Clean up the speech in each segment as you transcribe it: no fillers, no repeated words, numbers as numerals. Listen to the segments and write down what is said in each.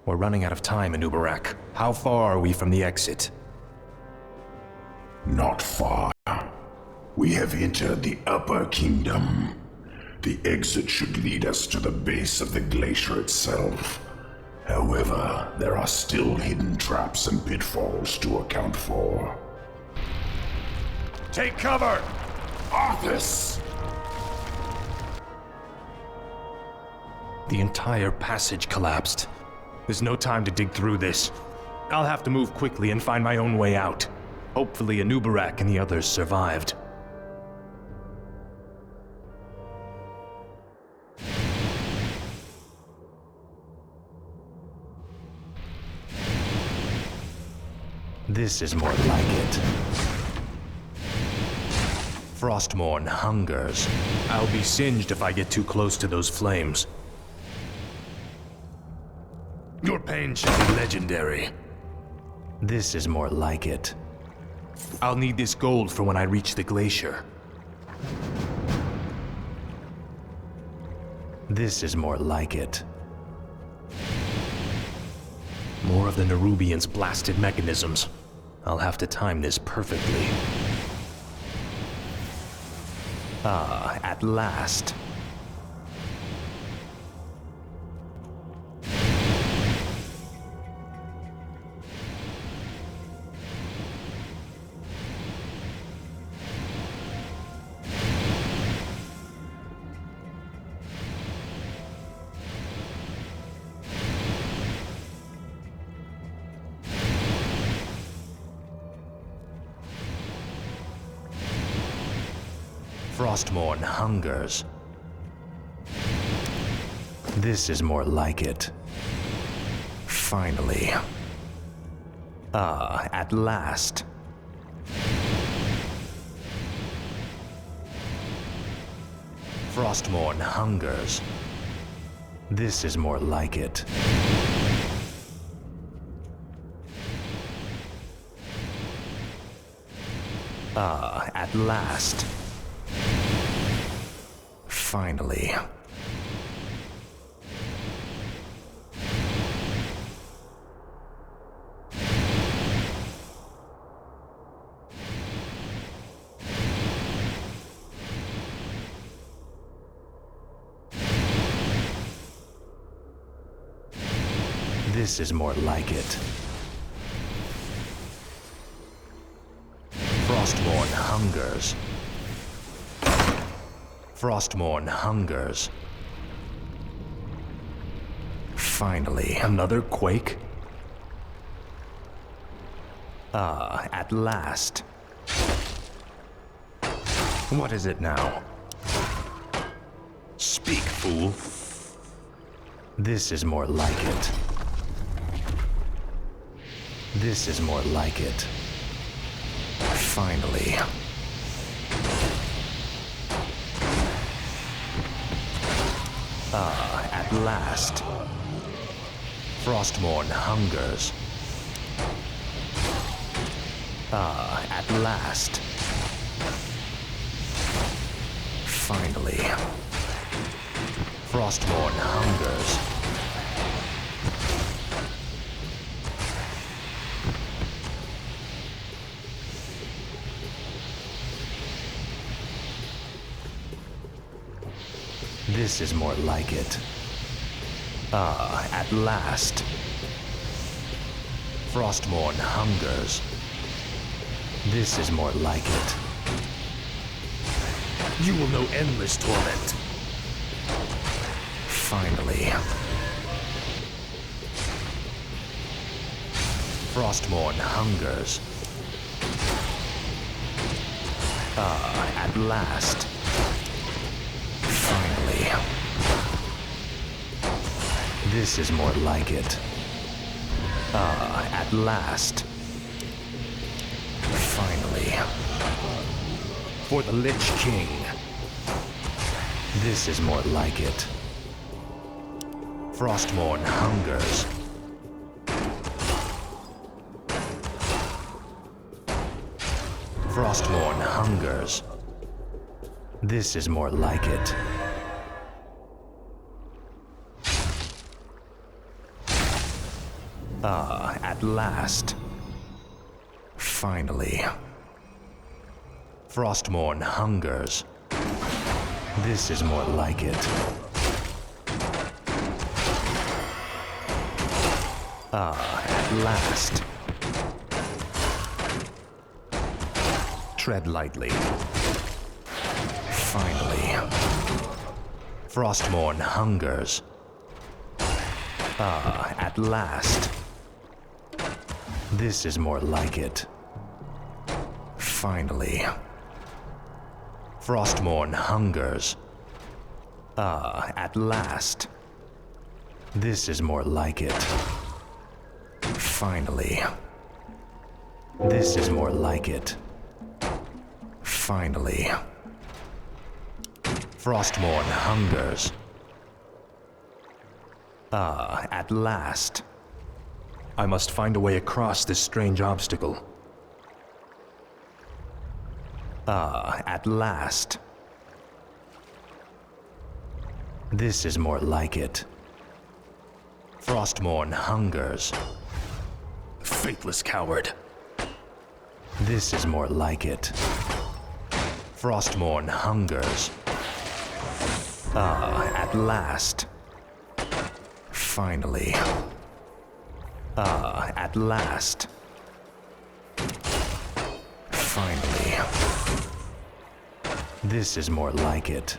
We're running out of time in Ubarak. How far are we from the exit? Not far. We have entered the Upper Kingdom. The exit should lead us to the base of the glacier itself. However, there are still hidden traps and pitfalls to account for. Take cover! Arthas! The entire passage collapsed. There's no time to dig through this. I'll have to move quickly and find my own way out. Hopefully Anubarak and the others survived. This is more like it. Frostmourne hungers. I'll be singed if I get too close to those flames. Your pain shall be legendary. This is more like it. I'll need this gold for when I reach the glacier. This is more like it. More of the Nerubians' blasted mechanisms. I'll have to time this perfectly. Ah, at last. Frostmourne hungers. This is more like it. Finally. Ah, at last. Frostmourne hungers. This is more like it. Ah, at last. Finally. This is more like it. Frostmourne hungers. Frostmourne hungers. Finally. Another quake? Ah, at last. What is it now? Speak, fool. This is more like it. This is more like it. Finally. Ah, at last. Frostmourne hungers. Ah, at last. Finally. Frostmourne hungers. This is more like it. Ah, at last. Frostmourne hungers. This is more like it. You will know endless torment. Finally. Frostmourne hungers. Ah, at last. Finally. This is more like it. Ah, at last. Finally. For the Lich King. This is more like it. Frostmourne hungers. Frostmourne hungers. This is more like it. At last. Finally. Frostmourne hungers. This is more like it. At last. Tread lightly. Finally. Frostmourne hungers. At last. This is more like it. Finally. Frostmourne hungers. At last. This is more like it. Finally. This is more like it. Finally. Frostmourne hungers. At last. I must find a way across this strange obstacle. At last. This is more like it. Frostmourne hungers. Faithless coward. This is more like it. Frostmourne hungers. At last. Finally. At last. Finally. This is more like it.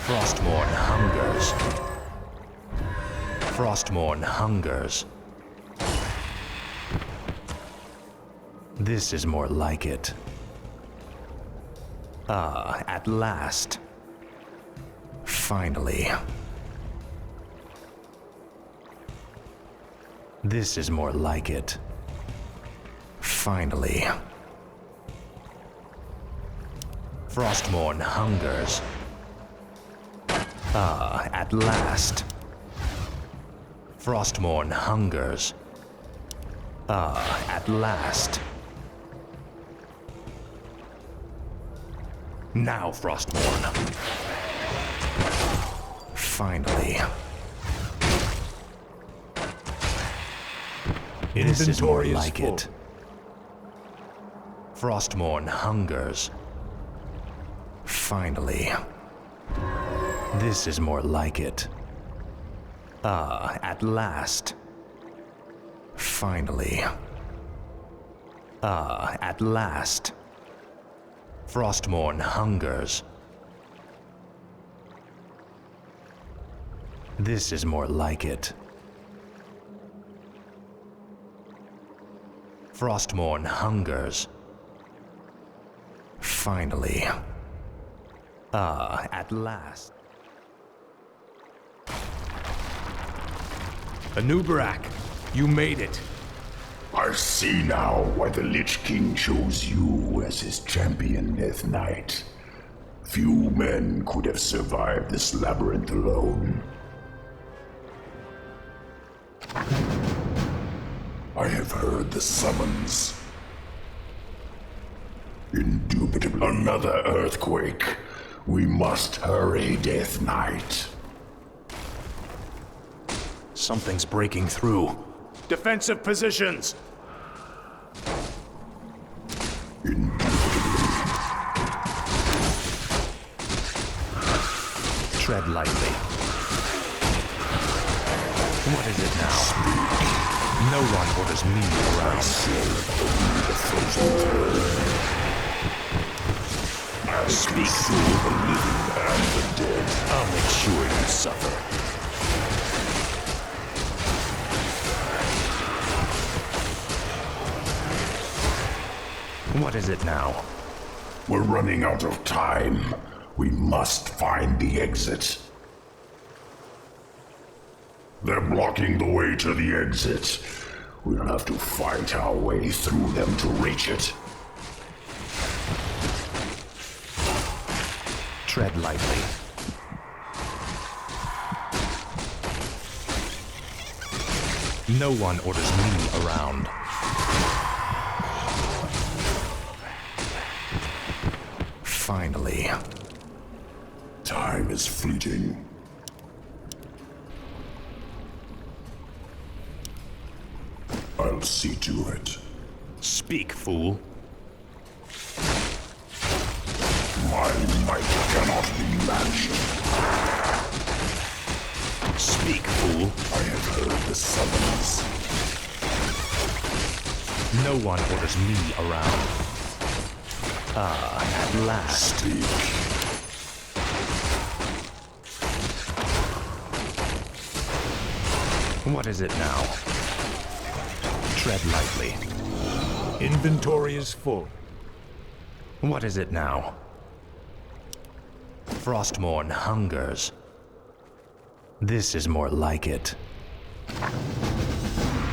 Frostmourne hungers. Frostmourne hungers. This is more like it. At last. Finally. This is more like it. Finally. Frostmourne hungers. At last. Frostmourne hungers. At last. Now, Frostmourne. Finally. This is more like it. Frostmourne hungers. Finally. This is more like it. At last. Finally. At last. Frostmourne hungers. This is more like it. Frostmourne hungers. Finally. At last. Anubarak, you made it. I see now why the Lich King chose you as his champion, Death Knight. Few men could have survived this labyrinth alone. I have heard the summons. Indubitably. Another earthquake. We must hurry, Death Knight. Something's breaking through. Defensive positions! Tread lightly. What is it now? No one orders me around. I speak through the living and the dead. I'll make sure you suffer. What is it now? We're running out of time. We must find the exit. They're blocking the way to the exit. We'll have to fight our way through them to reach it. Tread lightly. No one orders me around. Finally. Time is fleeting. see to it. Speak, fool. My might cannot be matched. Speak, fool. I have heard the summons. No one orders me around. Ah, at last. Speak. What is it now? Tread lightly. Inventory is full. What is it now? Frostmourne hungers. This is more like it.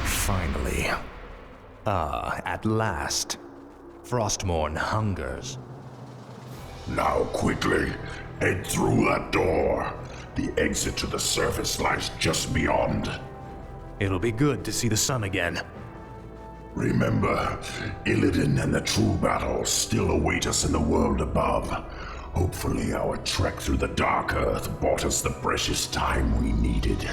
Finally. Ah, at last. Frostmourne hungers. Now quickly, head through that door. The exit to the surface lies just beyond. It'll be good to see the sun again. Remember, Illidan and the true battle still await us in the world above. Hopefully our trek through the Dark Earth bought us the precious time we needed.